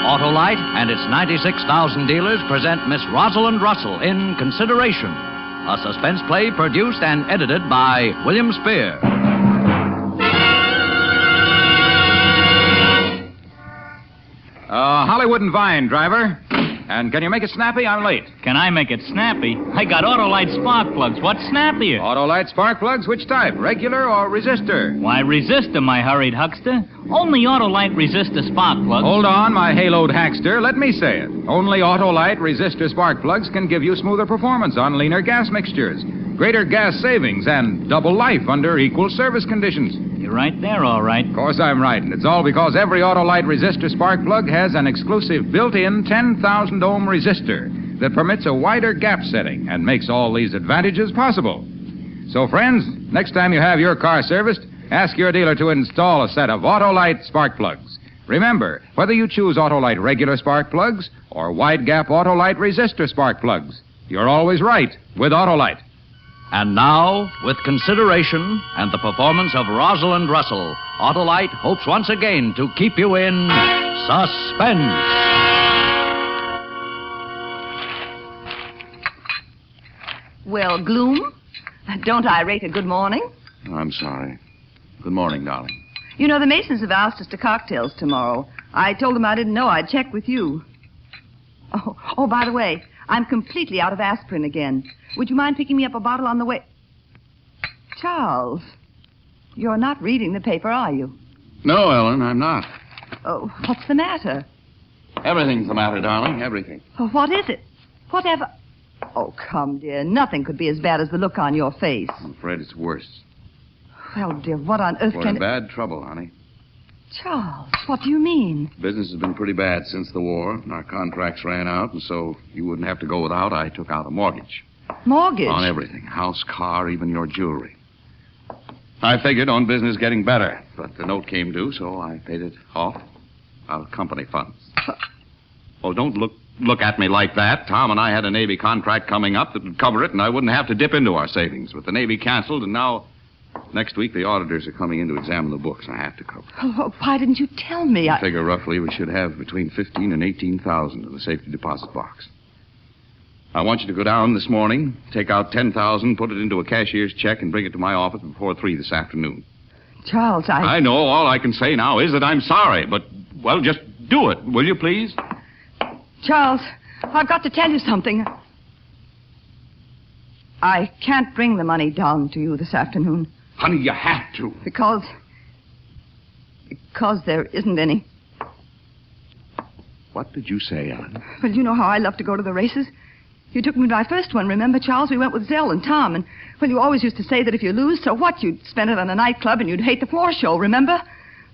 Autolite and its 96,000 dealers present Miss Rosalind Russell in Consideration, a suspense play produced and edited by William Spear. Hollywood and Vine, driver. And can you make it snappy? I'm late. Can I make it snappy? I got Autolite spark plugs. What's snappier? Autolite spark plugs? Which type? Regular or resistor? Why, resistor, my hurried huckster. Only Autolite resistor spark plugs. Hold on, my haloed hackster. Let me say it. Only Autolite resistor spark plugs can give you smoother performance on leaner gas mixtures, greater gas savings, and double life under equal service conditions. You're right there, all right. Of course I'm right, and it's all because every Autolite resistor spark plug has an exclusive built-in 10,000 ohm resistor that permits a wider gap setting and makes all these advantages possible. So, friends, next time you have your car serviced, ask your dealer to install a set of Autolite spark plugs. Remember, whether you choose Autolite regular spark plugs or wide gap Autolite resistor spark plugs, you're always right with Autolite. And now, with Consideration and the performance of Rosalind Russell, Autolite hopes once again to keep you in suspense. Well, Gloom, don't I rate a good morning? I'm sorry. Good morning, darling. You know, the Masons have asked us to cocktails tomorrow. I told them I didn't know. I'd check with you. Oh, by the way, I'm completely out of aspirin again. Would you mind picking me up a bottle on the way? Charles, you're not reading the paper, are you? No, Ellen, I'm not. Oh, what's the matter? Everything's the matter, darling. Everything. Oh, what is it? Whatever. Oh, come, dear. Nothing could be as bad as the look on your face. I'm afraid it's worse. Well, dear, what on earth We're can... in bad trouble, honey. Charles, what do you mean? Business has been pretty bad since the war. Our contracts ran out, and so you wouldn't have to go without. I took out a mortgage. Mortgage? On everything. House, car, even your jewelry. I figured on business getting better, but the note came due, so I paid it off out of company funds. Oh, don't look at me like that. Tom and I had a Navy contract coming up that would cover it, and I wouldn't have to dip into our savings. But the Navy canceled, and now, next week, the auditors are coming in to examine the books. I have to cover it. Oh, why didn't you tell me? I figure roughly we should have between $15,000 and $18,000 in the safety deposit box. I want you to go down this morning, take out $10,000, put it into a cashier's check, and bring it to my office before 3 this afternoon. Charles, I know. All I can say now is that I'm sorry, but, well, just do it, will you, please? Charles, I've got to tell you something. I can't bring the money down to you this afternoon. Honey, you have to. Because there isn't any. What did you say, Ellen? Well, you know how I love to go to the races. You took me to my first one, remember, Charles? We went with Zell and Tom, and, well, you always used to say that if you lose, so what? You'd spend it on a nightclub and you'd hate the floor show, remember?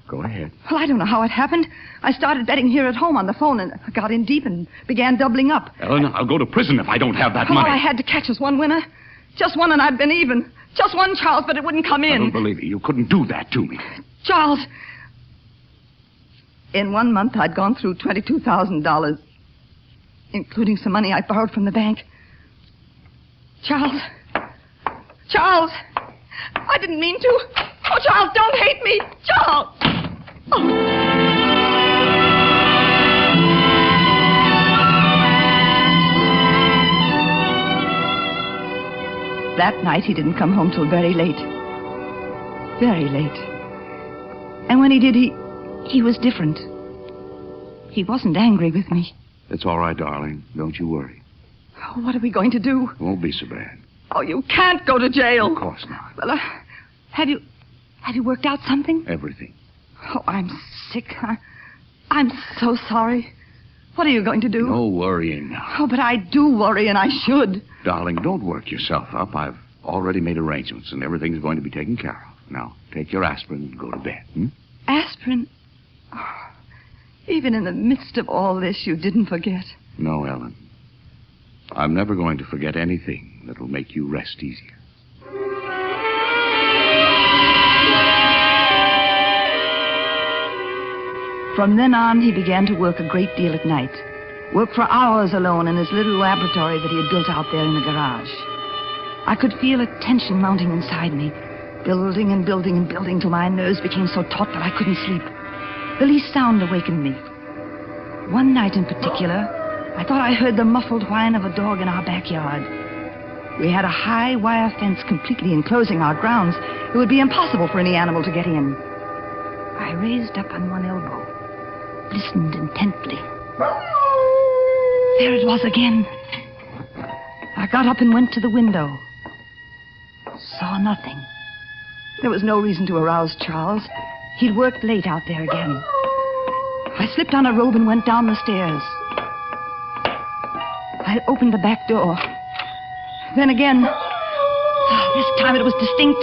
Go ahead. Well, I don't know how it happened. I started betting here at home on the phone, and I got in deep and began doubling up. Ellen, I'll go to prison if I don't have that money. All I had to catch was one winner. Just one, and I'd been even. Just one, Charles, but it wouldn't come in. I don't believe you. You couldn't do that to me. Charles, in 1 month, I'd gone through $22,000, including some money I borrowed from the bank. Charles, I didn't mean to. Oh, Charles, don't hate me. Charles. Oh. That night, he didn't come home till very late. Very late. And when he did, he was different. He wasn't angry with me. It's all right, darling. Don't you worry. Oh, what are we going to do? It won't be so bad. Oh, you can't go to jail. Of course not. Well, have you worked out something? Everything. Oh, I'm sick. I'm so sorry. What are you going to do? No worrying now. Oh, but I do worry, and I should. Darling, don't work yourself up. I've already made arrangements, and everything's going to be taken care of. Now, take your aspirin and go to bed. Aspirin? Oh, even in the midst of all this, you didn't forget. No, Ellen. I'm never going to forget anything that'll make you rest easier. From then on, he began to work a great deal at night. Work for hours alone in his little laboratory that he had built out there in the garage. I could feel a tension mounting inside me. building and building and building till my nerves became so taut that I couldn't sleep. The least sound awakened me. One night in particular, I thought I heard the muffled whine of a dog in our backyard. We had a high wire fence completely enclosing our grounds. It would be impossible for any animal to get in. I raised up on one elbow, listened intently. There it was again. I got up and went to the window. Saw nothing. There was no reason to arouse Charles. He'd worked late out there again. I slipped on a robe and went down the stairs. I opened the back door. Then again, this time it was distinct.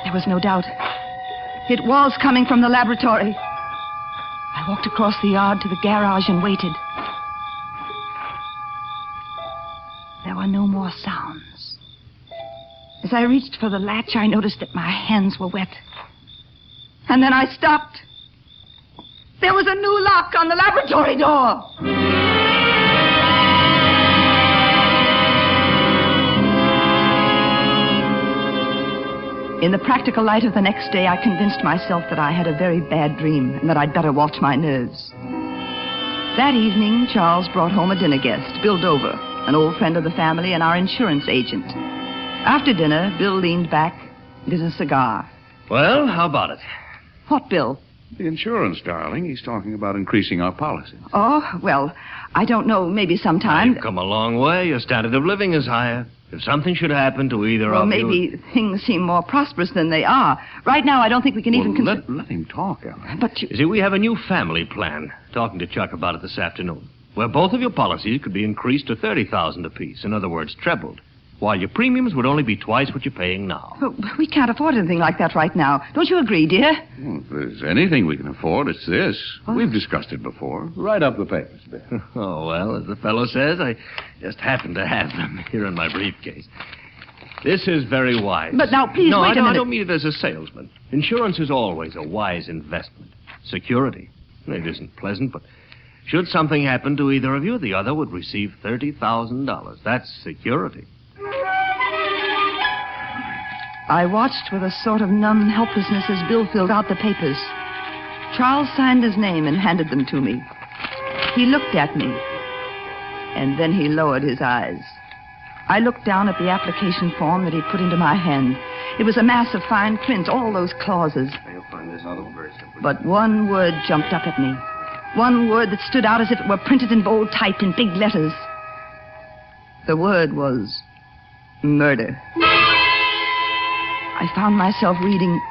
There was no doubt. It was coming from the laboratory. I walked across the yard to the garage and waited. There were no more sounds. As I reached for the latch, I noticed that my hands were wet. And then I stopped. There was a new lock on the laboratory door. In the practical light of the next day, I convinced myself that I had a very bad dream and that I'd better watch my nerves. That evening, Charles brought home a dinner guest, Bill Dover, an old friend of the family and our insurance agent. After dinner, Bill leaned back, lit a cigar. Well, how about it? What, Bill? The insurance, darling. He's talking about increasing our policy. Oh, well, I don't know. Maybe sometime. You've come a long way. Your standard of living is higher. If something should happen to either Well, of maybe you... things seem more prosperous than they are. Right now, I don't think we can even consider... Let him talk, Ellen. But you... You see, we have a new family plan. Talking to Chuck about it this afternoon. Where both of your policies could be increased to $30,000 apiece. In other words, trebled. While your premiums would only be twice what you're paying now. Oh, we can't afford anything like that right now. Don't you agree, dear? Well, if there's anything we can afford, it's this. What? We've discussed it before. Write up the papers, Bill. Oh, well, as the fellow says, I just happen to have them here in my briefcase. This is very wise. But now, please, no, wait a minute. I don't mean it as a salesman. Insurance is always a wise investment. Security. It isn't pleasant, but should something happen to either of you, the other would receive $30,000. That's security. I watched with a sort of numb helplessness as Bill filled out the papers. Charles signed his name and handed them to me. He looked at me, and then he lowered his eyes. I looked down at the application form that he put into my hand. It was a mass of fine print, all those clauses. You'll find this out very simply. But one word jumped up at me. One word that stood out as if it were printed in bold type in big letters. The word was murder. I found myself reading,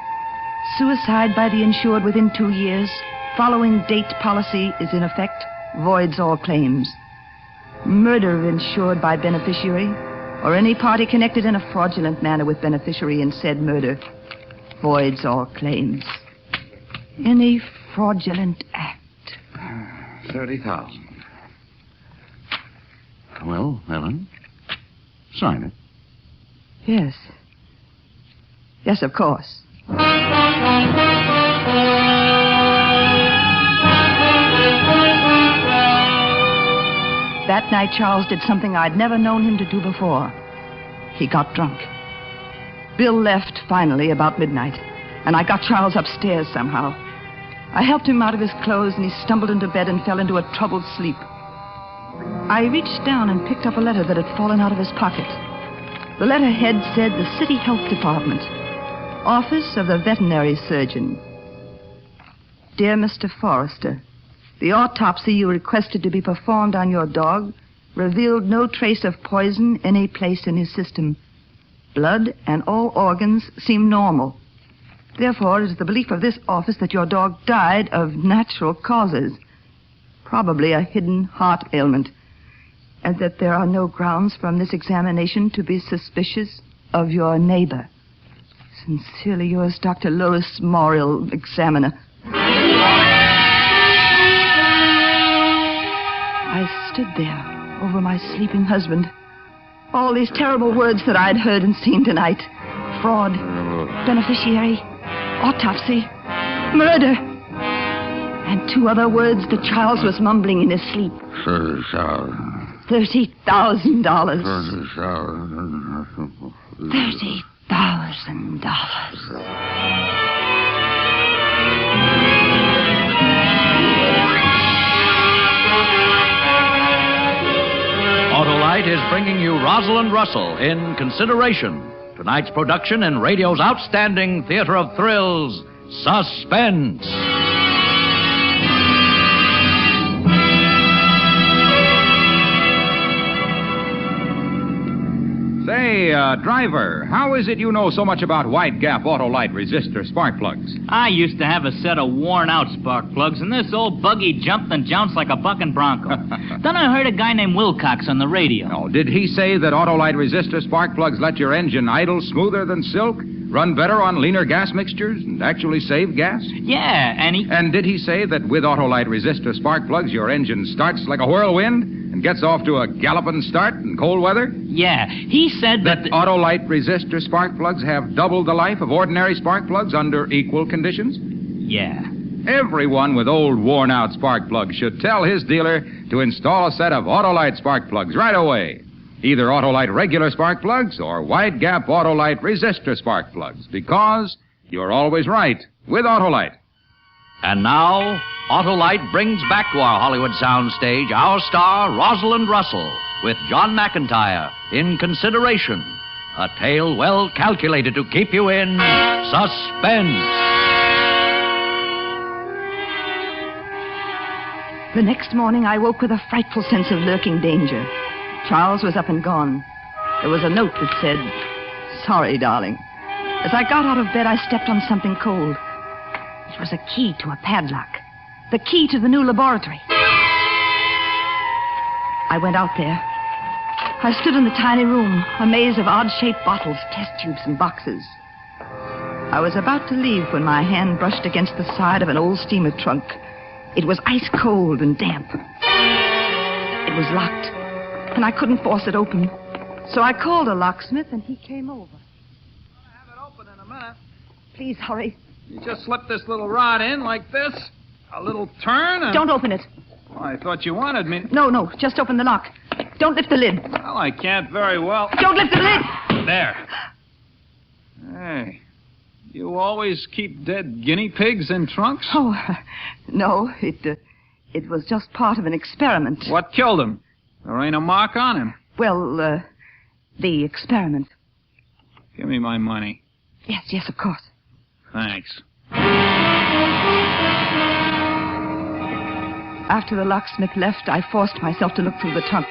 suicide by the insured within 2 years, following date policy is in effect, voids all claims. Murder of insured by beneficiary, or any party connected in a fraudulent manner with beneficiary in said murder, voids all claims. Any fraudulent act. 30,000. Well, Ellen, sign it. Yes. Yes, of course. That night, Charles did something I'd never known him to do before. He got drunk. Bill left, finally, about midnight, and I got Charles upstairs somehow. I helped him out of his clothes, and he stumbled into bed and fell into a troubled sleep. I reached down and picked up a letter that had fallen out of his pocket. The letterhead said the City Health Department, Office of the Veterinary Surgeon. Dear Mr. Forrester, the autopsy you requested to be performed on your dog revealed no trace of poison any place in his system. Blood and all organs seem normal. Therefore, it is the belief of this office that your dog died of natural causes, probably a hidden heart ailment, and that there are no grounds from this examination to be suspicious of your neighbor. Sincerely yours, Dr. Lois Morrill, Examiner. I stood there over my sleeping husband. All these terrible words that I'd heard and seen tonight. Fraud, beneficiary, autopsy, murder. And 2 other words that Charles was mumbling in his sleep. $30,000. $30,000. Autolite is bringing you Rosalind Russell in Consideration. Tonight's production in radio's outstanding theater of thrills, Suspense. Say, driver, how is it you know so much about wide gap Autolite resistor spark plugs? I used to have a set of worn-out spark plugs, and this old buggy jumped and jounced like a bucking bronco. Then I heard a guy named Wilcox on the radio. Oh, did he say that Autolite resistor spark plugs let your engine idle smoother than silk, run better on leaner gas mixtures, and actually save gas? Yeah, And did he say that with Autolite resistor spark plugs, your engine starts like a whirlwind and gets off to a galloping start in cold weather? Yeah, he said that... Autolite resistor spark plugs have double the life of ordinary spark plugs under equal conditions? Yeah. Everyone with old, worn-out spark plugs should tell his dealer to install a set of Autolite spark plugs right away. Either Autolite regular spark plugs or wide-gap Autolite resistor spark plugs, because you're always right with Autolite. And now, Autolite brings back to our Hollywood soundstage our star, Rosalind Russell, with John McIntyre in Consideration, a tale well calculated to keep you in suspense. The next morning, I woke with a frightful sense of lurking danger. Charles was up and gone. There was a note that said, "Sorry, darling." As I got out of bed, I stepped on something cold. It was a key to a padlock. The key to the new laboratory. I went out there. I stood in the tiny room, a maze of odd-shaped bottles, test tubes, and boxes. I was about to leave when my hand brushed against the side of an old steamer trunk. It was ice cold and damp. It was locked, and I couldn't force it open. So I called a locksmith, and he came over. I'll have it open in a minute. Please hurry. You just slip this little rod in like this. A little turn and... Don't open it. Oh, I thought you wanted me... No, just open the lock. Don't lift the lid. Well, I can't very well... Don't lift the lid! There. Hey, you always keep dead guinea pigs in trunks? Oh, no, it was just part of an experiment. What killed him? There ain't a mark on him. Well, the experiment. Give me my money. Yes, of course. Thanks. After the locksmith left, I forced myself to look through the trunk.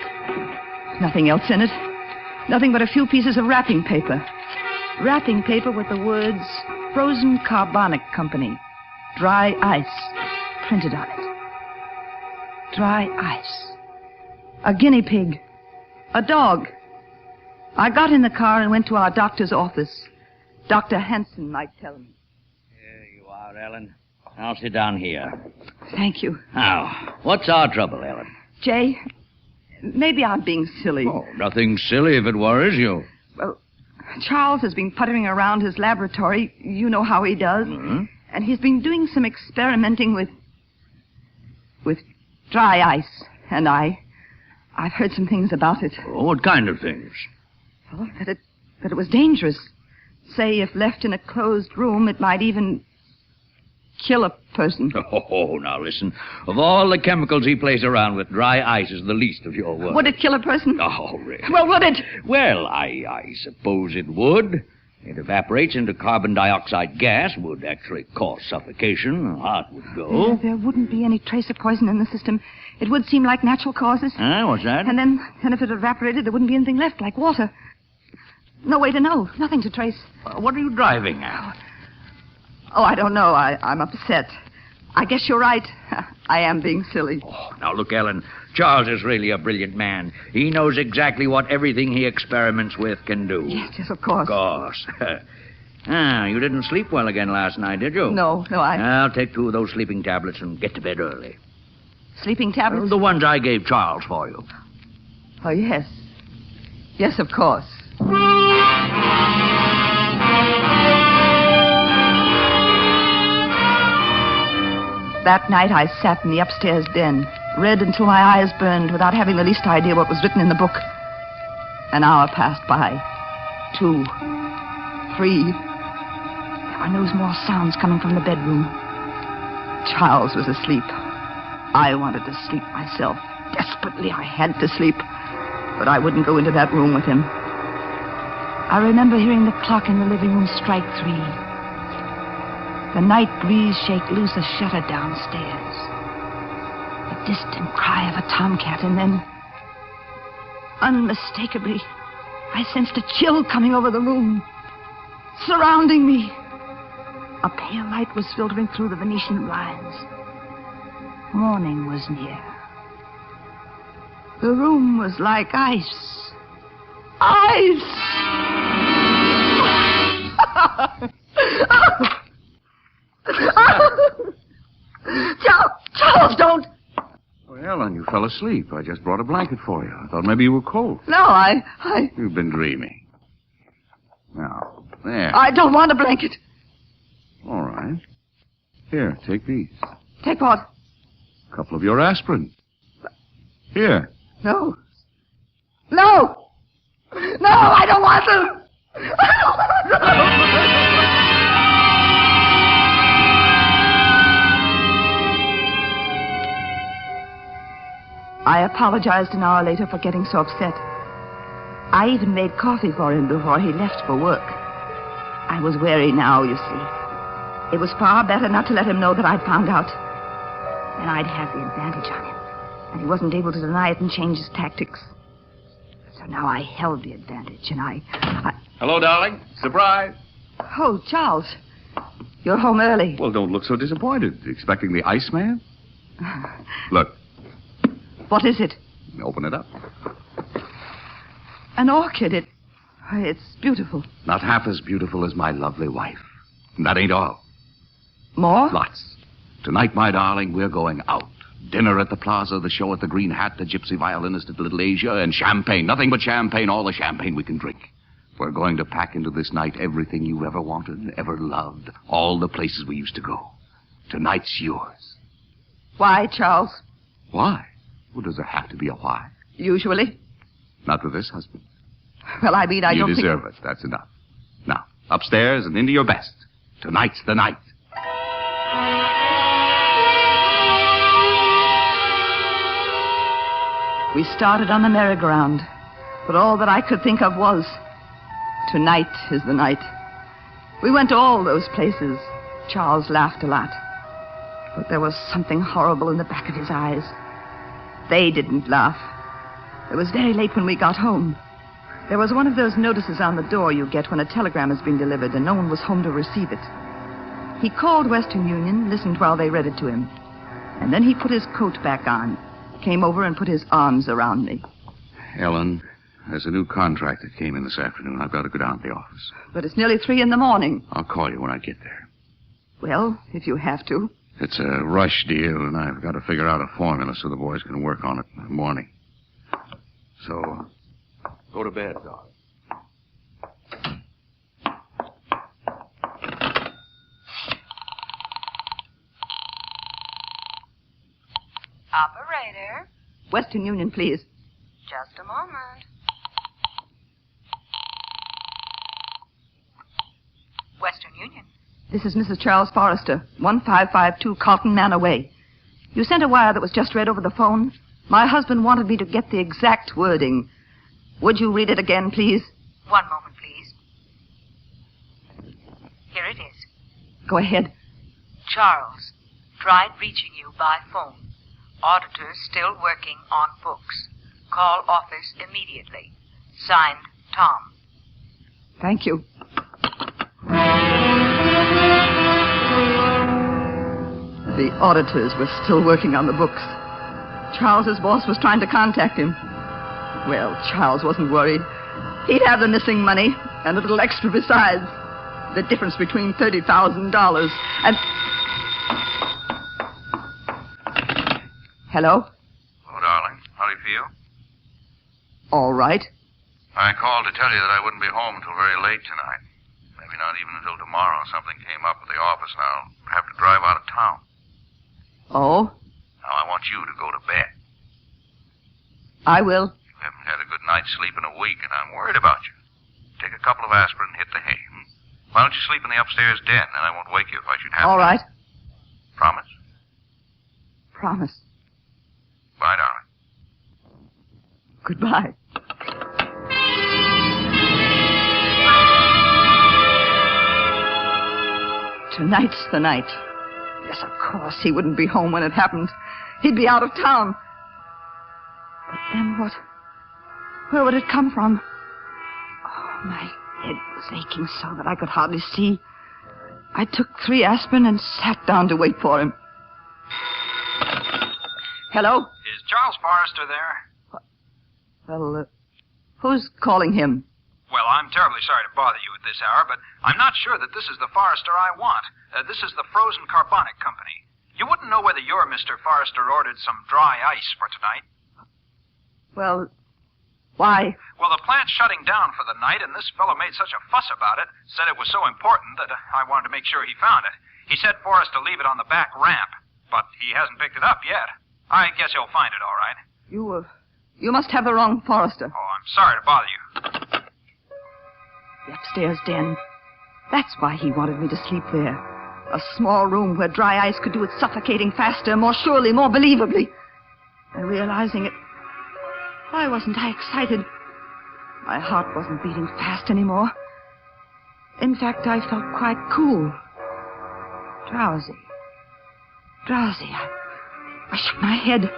Nothing else in it. Nothing but a few pieces of wrapping paper. Wrapping paper with the words Frozen Carbonic Company, Dry Ice, printed on it. Dry ice. A guinea pig. A dog. I got in the car and went to our doctor's office. Dr. Hanson might tell me. Here you are, Ellen. I'll sit down here. Thank you. Now, what's our trouble, Ellen? Jay, maybe I'm being silly. Oh, nothing silly if it worries you. Well, Charles has been puttering around his laboratory. You know how he does. Mm-hmm. And he's been doing some experimenting with dry ice. And I've heard some things about it. Oh, what kind of things? Well, that it was dangerous. Say, if left in a closed room, it might even kill a person. Oh, now listen. Of all the chemicals he plays around with, dry ice is the least of your worries. Would it kill a person? Oh, really? Well, would it? Well, I suppose it would. It evaporates into carbon dioxide gas, would actually cause suffocation. The heart would go. There wouldn't be any trace of poison in the system. It would seem like natural causes. What's that? And then if it evaporated, there wouldn't be anything left, like water. No way to know. Nothing to trace. What are you driving at? Oh, I don't know. I'm upset. I guess you're right. I am being silly. Oh, now, look, Ellen, Charles is really a brilliant man. He knows exactly what everything he experiments with can do. Yes, of course. Of course. You didn't sleep well again last night, did you? No, I'll take 2 of those sleeping tablets and get to bed early. Sleeping tablets? The ones I gave Charles for you. Oh, yes. Yes, of course. That night I sat in the upstairs den, read until my eyes burned without having the least idea what was written in the book. An hour passed by. 2. 3. There were no more sounds coming from the bedroom. Charles was asleep. I wanted to sleep myself. Desperately, I had to sleep. But I wouldn't go into that room with him. I remember hearing the clock in the living room strike 3. The night breeze shake loose a shutter downstairs. The distant cry of a tomcat, and then, unmistakably, I sensed a chill coming over the room, surrounding me. A pale light was filtering through the Venetian blinds. Morning was near. The room was like ice. Ice! Charles, don't! Well, Ellen, you fell asleep. I just brought a blanket for you. I thought maybe you were cold. No, I... You've been dreaming. Now, there. I don't want a blanket. All right. Here, take these. Take what? A couple of your aspirin. Here. No. No! No, I don't want them! I don't want them! I apologized an hour later for getting so upset. I even made coffee for him before he left for work. I was wary now, you see. It was far better not to let him know that I'd found out. Then I'd have the advantage on him. And he wasn't able to deny it and change his tactics. So now I held the advantage, and I... Hello, darling. Surprise. Oh, Charles. You're home early. Well, don't look so disappointed. Expecting the Iceman? Look. What is it? Open it up. An orchid. It's beautiful. Not half as beautiful as my lovely wife. And that ain't all. More? Lots. Tonight, my darling, we're going out. Dinner at the plaza, the show at the Green Hat, the gypsy violinist at Little Asia, and champagne. Nothing but champagne, all the champagne we can drink. We're going to pack into this night everything you ever wanted, ever loved, all the places we used to go. Tonight's yours. Why, Charles? Why? Well, does there have to be a why? Usually. Not with this husband. Well, I mean, I don't You think... deserve it. That's enough. Now, upstairs and into your best. Tonight's the night. We started on the merry-go-round, but all that I could think of was, tonight is the night. We went to all those places. Charles laughed a lot, but there was something horrible in the back of his eyes. They didn't laugh. It was very late when we got home. There was one of those notices on the door you get when a telegram has been delivered and no one was home to receive it. He called Western Union, listened while they read it to him, and then he put his coat back on, came over and put his arms around me. Ellen, there's a new contract that came in this afternoon. I've got to go down to the office. But it's nearly 3 a.m. I'll call you when I get there. Well, if you have to. It's a rush deal, and I've got to figure out a formula so the boys can work on it in the morning. So, go to bed, darling. Operator, Western Union, please. just a moment. Western Union. This is Mrs. Charles Forrester, 1552 Carlton Manor Way. You sent a wire that was just read over the phone. My husband wanted me to get the exact wording. Would you read it again, please? One moment, please. Here it is. Go ahead. Charles, tried reaching you by phone. Auditors still working on books. Call office immediately. Signed, Tom. Thank you. The auditors were still working on the books. Charles's boss was trying to contact him. Well, Charles wasn't worried. He'd have the missing money and a little extra besides. The difference between $30,000 and... Hello? Oh, darling. How do you feel? All right. I called to tell you that I wouldn't be home until very late tonight. Maybe not even until tomorrow. Something came up at the office, and I'll have to drive out of town. Oh? Now, I want you to go to bed. I will. You haven't had a good night's sleep in a week, and I'm worried about you. Take a couple of aspirin and hit the hay. Why don't you sleep in the upstairs den, and I won't wake you if I should have All to. right. Promise? Promise. Bye, darling. Goodbye. Tonight's the night. Yes, of course, he wouldn't be home when it happened. He'd be out of town. But then what? Where would it come from? Oh, my head was aching so that I could hardly see. I took 3 aspirin and sat down to wait for him. Hello? Is Charles Forrester there? Well, who's calling him? Well, I'm terribly sorry to bother you at this hour, but I'm not sure that this is the Forrester I want. This is the Frozen Carbonic Company. You wouldn't know whether your Mr. Forrester ordered some dry ice for tonight. Well, why? Well, the plant's shutting down for the night, and this fellow made such a fuss about it, said it was so important that I wanted to make sure he found it. He said for us to leave it on the back ramp, but he hasn't picked it up yet. I guess he'll find it all right. You must have the wrong Forrester. Oh, I'm sorry to bother you. The upstairs den. That's why he wanted me to sleep there. A small room where dry ice could do its suffocating faster, more surely, more believably. And realizing it, why wasn't I excited? My heart wasn't beating fast anymore. In fact, I felt quite cool. Drowsy. I shook my head.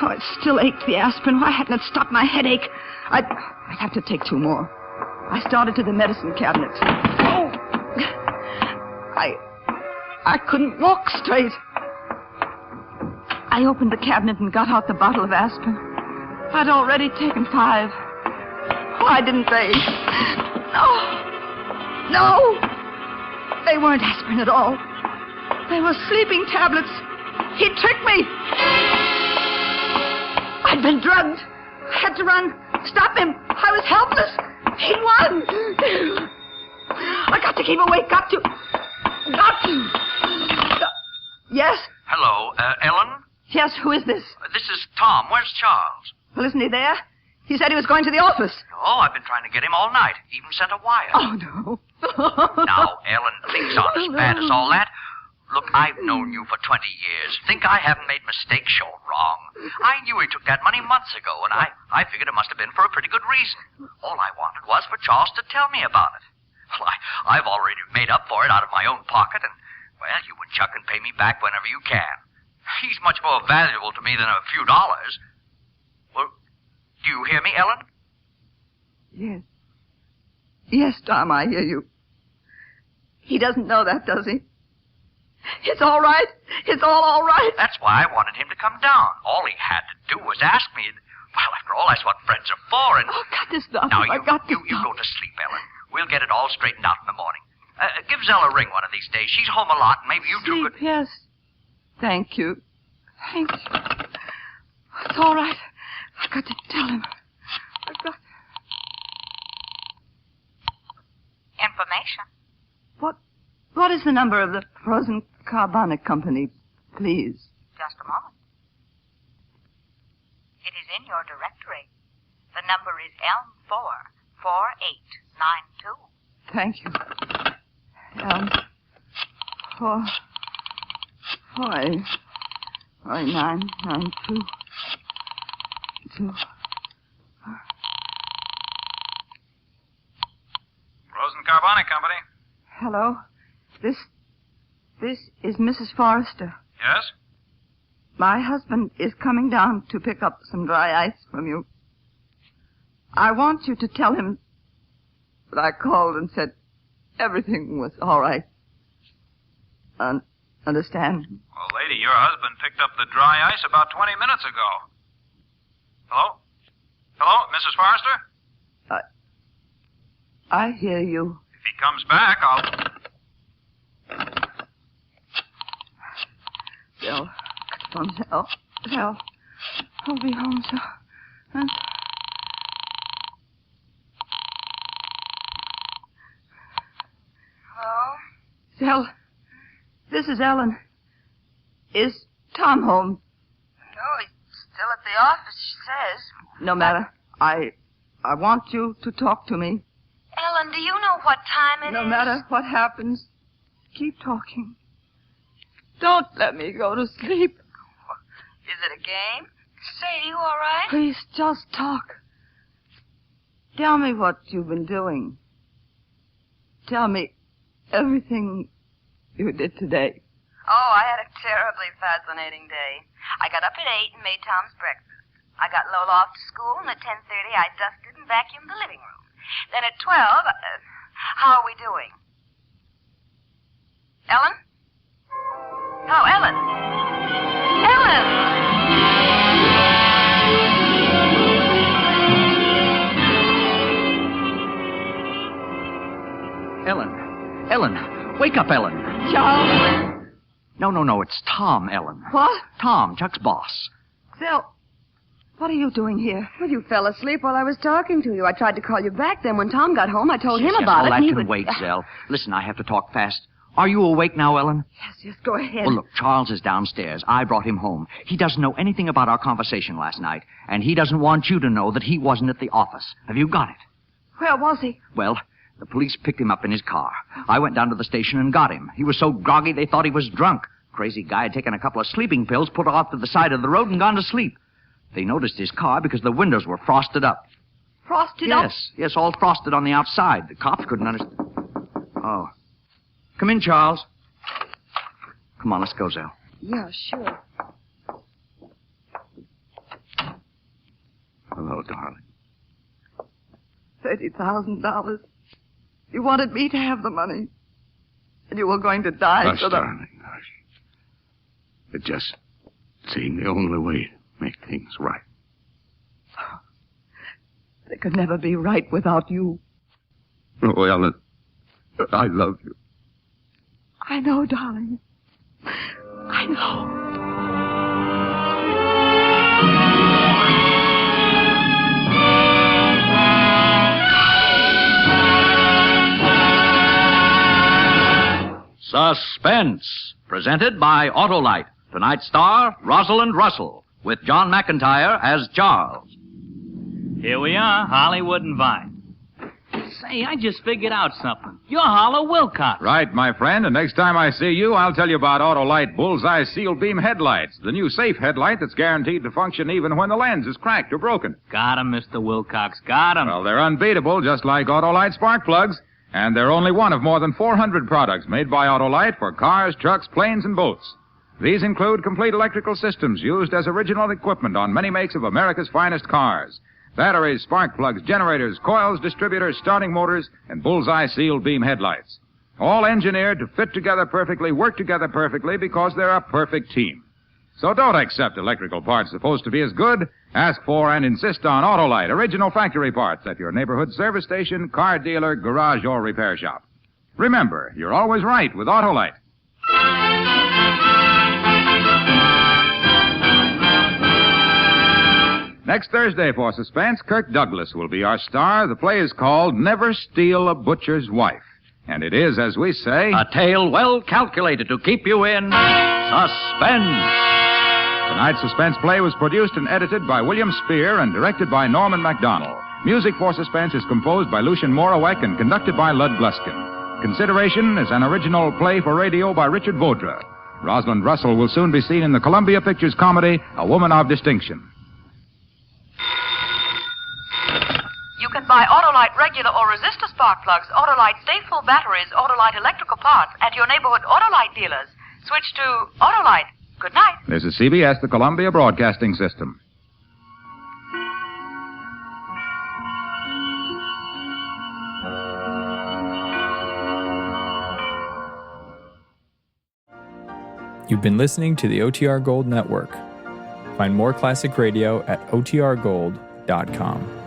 Oh, it still ached, the aspirin. Why hadn't it stopped my headache? I'd have to take 2 more. I started to the medicine cabinet. Oh! I couldn't walk straight. I opened the cabinet and got out the bottle of aspirin. I'd already taken 5. Why didn't they? No! They weren't aspirin at all. They were sleeping tablets. He tricked me. I'd been drugged. I had to run. Stop him. I was helpless. He'd won. I got to keep awake. Got to. Yes? Hello, Ellen? Yes, who is this? This is Tom. Where's Charles? Well, isn't he there? He said he was going to the office. Oh, I've been trying to get him all night. Even sent a wire. Oh, no. Now, Ellen, things aren't as bad as all that. Look, I've known you for 20 years. Think I haven't made mistakes? Sure, wrong. I knew he took that money months ago, and I figured it must have been for a pretty good reason. All I wanted was for Charles to tell me about it. Well, I've already made up for it out of my own pocket, and, well, you and Chuck can pay me back whenever you can. He's much more valuable to me than a few dollars. Well, do you hear me, Ellen? Yes. Yes, Tom, I hear you. He doesn't know that, does he? It's all right. It's all right. That's why I wanted him to come down. All he had to do was ask me. Well, after all, that's what friends are for. And Oh, got to stop. now I you got to go to sleep, Ellen. We'll get it all straightened out in the morning. Give Zella a ring one of these days. She's home a lot, and maybe you two Sleep, could. yes. Thank you. It's all right. I've got to tell him. Information. What is the number of the Frozen Carbonic Company, please? Just a moment. It is in your directory. The number is Elm 44892. Thank you. 992. Frozen Carbonic Company. Hello. This is Mrs. Forrester. Yes? My husband is coming down to pick up some dry ice from you. I want you to tell him that I called and said everything was all right. Understand? Well, lady, your husband picked up the dry ice about 20 minutes ago. Hello? Hello, Mrs. Forrester? I hear you. If he comes back, I'll... Zell. I'll be home, so... Hello? Zell, this is Ellen. Is Tom home? No, he's still at the office, she says. No matter. I want you to talk to me. Ellen, do you know what time it is? No matter what happens, keep talking. Don't let me go to sleep. Is it a game? Say, you all right? Please, just talk. Tell me what you've been doing. Tell me everything you did today. Oh, I had a terribly fascinating day. I got up at 8 and made Tom's breakfast. I got Lola off to school, and at 10:30 I dusted and vacuumed the living room. Then at 12, how are we doing? Ellen? Oh, Ellen. Ellen! Ellen, wake up, Ellen. Charles? No, it's Tom, Ellen. What? Tom, Chuck's boss. Phil, what are you doing here? Well, you fell asleep while I was talking to you. I tried to call you back. Then when Tom got home, I told him about it. All that and he can would... wait, Zell. Listen, I have to talk fast. Are you awake now, Ellen? Yes, go ahead. Well, look, Charles is downstairs. I brought him home. He doesn't know anything about our conversation last night, and he doesn't want you to know that he wasn't at the office. Have you got it? Where was he? Well, the police picked him up in his car. I went down to the station and got him. He was so groggy they thought he was drunk. Crazy guy had taken a couple of sleeping pills, put off to the side of the road, and gone to sleep. They noticed his car because the windows were frosted up. Frosted up? Yes, all frosted on the outside. The cops couldn't understand. Oh. Come in, Charles. Come on, let's go, Zell. Yeah, sure. Hello, darling. $30,000. You wanted me to have the money. And you were going to die Hush, so that... darling, hush. It just seemed the only way to make things right. They could never be right without you. Oh, Ellen, I love you. I know, darling. I know. Suspense, presented by Autolite. Tonight's star, Rosalind Russell, with John McIntyre as Charles. Here we are, Hollywood and Vine. Say, I just figured out something. You're Harlow Wilcox. Right, my friend, and next time I see you, I'll tell you about Autolite Bullseye Seal Beam headlights, the new safe headlight that's guaranteed to function even when the lens is cracked or broken. Got him, Mr. Wilcox, got him. Well, they're unbeatable, just like Autolite spark plugs, and they're only one of more than 400 products made by Autolite for cars, trucks, planes, and boats. These include complete electrical systems used as original equipment on many makes of America's finest cars. Batteries, spark plugs, generators, coils, distributors, starting motors, and bullseye sealed beam headlights. All engineered to fit together perfectly, work together perfectly, because they're a perfect team. So don't accept electrical parts supposed to be as good. Ask for and insist on Autolite, original factory parts at your neighborhood service station, car dealer, garage, or repair shop. Remember, you're always right with Autolite. Next Thursday for Suspense, Kirk Douglas will be our star. The play is called Never Steal a Butcher's Wife. And it is, as we say... A tale well calculated to keep you in suspense. Tonight's suspense play was produced and edited by William Spear and directed by Norman MacDonald. Music for Suspense is composed by Lucien Morawek and conducted by Lud Gluskin. Consideration is an original play for radio by Richard Vaudra. Rosalind Russell will soon be seen in the Columbia Pictures comedy A Woman of Distinction. You can buy Autolite regular or resistor spark plugs, Autolite stay-full batteries, Autolite electrical parts at your neighborhood Autolite dealers. Switch to Autolite. Good night. This is CBS, the Columbia Broadcasting System. You've been listening to the OTR Gold Network. Find more classic radio at otrgold.com.